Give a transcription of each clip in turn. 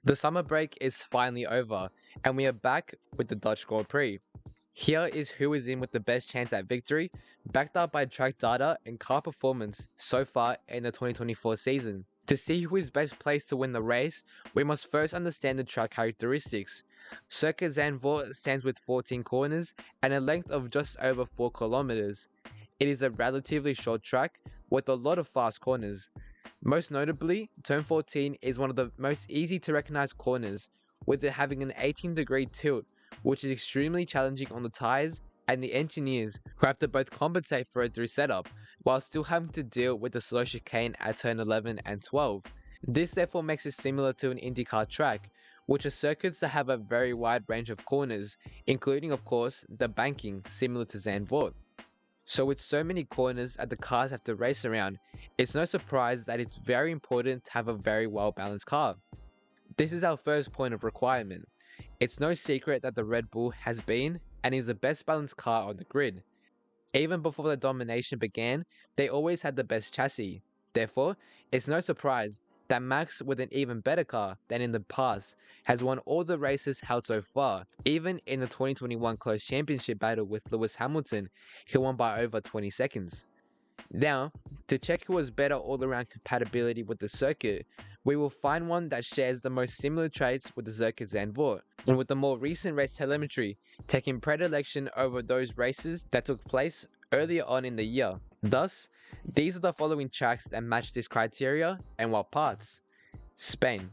The summer break is finally over, and we are back with the Dutch Grand Prix. Here is who is in with the best chance at victory, backed up by track data and car performance so far in the 2024 season. To see who is best placed to win the race, we must first understand the track characteristics. Circuit Zandvoort stands with 14 corners and a length of just over 4 kilometers. It is a relatively short track with a lot of fast corners. Most notably, turn 14 is one of the most easy to recognize corners, with it having an 18-degree tilt, which is extremely challenging on the tyres and the engineers, who have to both compensate for it through setup, while still having to deal with the slow chicane at turn 11 and 12. This therefore makes it similar to an IndyCar track, which are circuits that have a very wide range of corners, including of course the banking, similar to Zandvoort. So with so many corners that the cars have to race around, it's no surprise that it's very important to have a very well balanced car. This is our first point of requirement. It's no secret that the Red Bull has been and is the best balanced car on the grid. Even before the domination began, they always had the best chassis. Therefore, it's no surprise that Max, with an even better car than in the past, has won all the races held so far, even in the 2021 close championship battle with Lewis Hamilton, he won by over 20 seconds. Now, to check who has better all-around compatibility with the circuit, we will find one that shares the most similar traits with the circuit Zandvoort, and with the more recent race telemetry taking predilection over those races that took place earlier on in the year. Thus, these are the following tracks that match this criteria and what parts. Spain.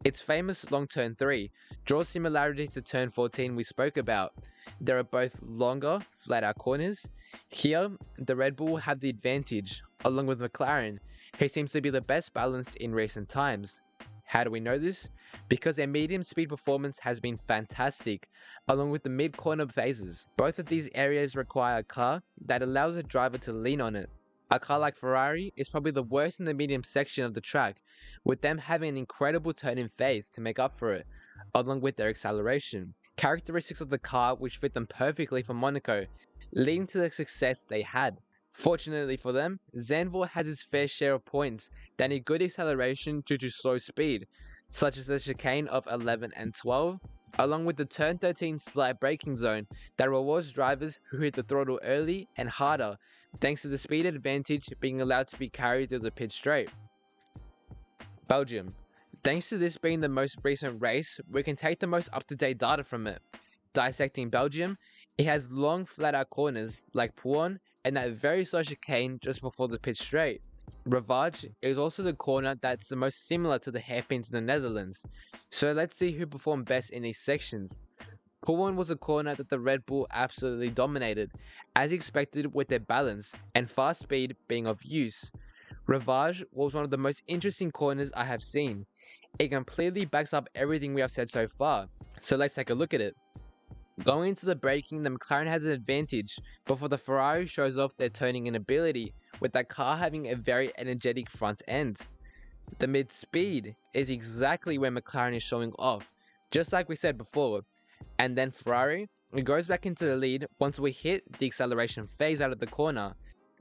Its famous long turn 3 draws similarities to turn 14 we spoke about. There are both longer, flat out corners. Here, the Red Bull have the advantage, along with McLaren, who seems to be the best balanced in recent times. How do we know this? Because their medium speed performance has been fantastic, along with the mid-corner phases. Both of these areas require a car that allows a driver to lean on it. A car like Ferrari is probably the worst in the medium section of the track, with them having an incredible turn-in phase to make up for it, along with their acceleration. Characteristics of the car which fit them perfectly for Monaco, leading to the success they had. Fortunately for them, Zandvoort has its fair share of points that need good acceleration due to slow speed, such as the chicane of 11 and 12, along with the turn 13 slight braking zone that rewards drivers who hit the throttle early and harder, thanks to the speed advantage being allowed to be carried through the pit straight. Belgium. Thanks to this being the most recent race, we can take the most up-to-date data from it. Dissecting Belgium, it has long flat-out corners like Pouin and that very slow chicane just before the pit straight. Resurgence is also the corner that's the most similar to the hairpins in the Netherlands. So let's see who performed best in these sections. Pouin was a corner that the Red Bull absolutely dominated, as expected with their balance and fast speed being of use. Resurgence was one of the most interesting corners I have seen. It completely backs up everything we have said so far, so let's take a look at it. Going into the braking, the McLaren has an advantage before the Ferrari shows off their turning in ability, with that car having a very energetic front end. The mid-speed is exactly where McLaren is showing off, just like we said before, and then Ferrari goes back into the lead once we hit the acceleration phase out of the corner.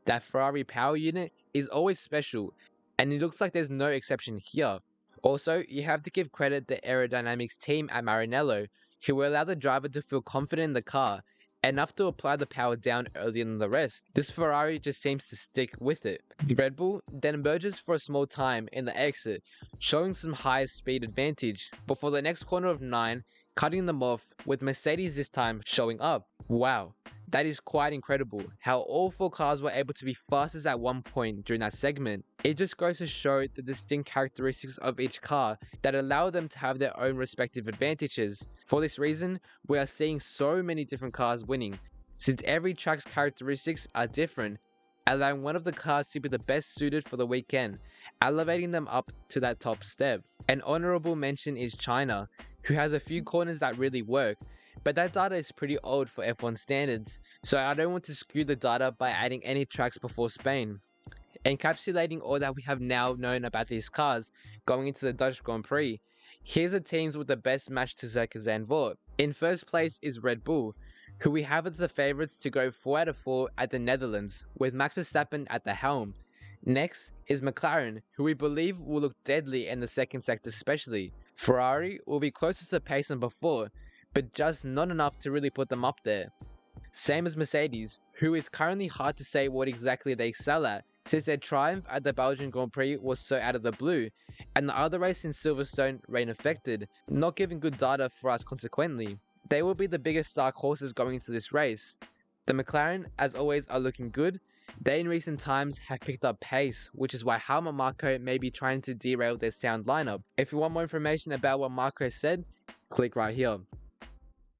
That Ferrari power unit is always special, and it looks like there's no exception here. Also, you have to give credit to the aerodynamics team at Maranello, who will allow the driver to feel confident in the car, enough to apply the power down earlier than the rest. This Ferrari just seems to stick with it. Red Bull then emerges for a small time in the exit, showing some higher speed advantage, before the next corner of 9, cutting them off, with Mercedes this time showing up. Wow, that is quite incredible, how all 4 cars were able to be fastest at one point during that segment. It just goes to show the distinct characteristics of each car that allow them to have their own respective advantages. For this reason, we are seeing so many different cars winning, since every track's characteristics are different, allowing one of the cars to be the best suited for the weekend, elevating them up to that top step. An honourable mention is China, who has a few corners that really work, but that data is pretty old for F1 standards, so I don't want to skew the data by adding any tracks before Spain. Encapsulating all that we have now known about these cars going into the Dutch Grand Prix, here's the teams with the best match to Circuit Zandvoort. In first place is Red Bull, who we have as the favourites to go 4 out of 4 at the Netherlands, with Max Verstappen at the helm. Next is McLaren, who we believe will look deadly in the second sector especially. Ferrari will be closer to pace than before, but just not enough to really put them up there. Same as Mercedes, who is currently hard to say what exactly they excel at, since their triumph at the Belgian Grand Prix was so out of the blue, and the other race in Silverstone rain affected, not giving good data for us consequently. They will be the biggest dark horses going into this race. The McLaren, as always, are looking good. They in recent times have picked up pace, which is why Helmut Marko may be trying to derail their sound lineup. If you want more information about what Marko said, click right here.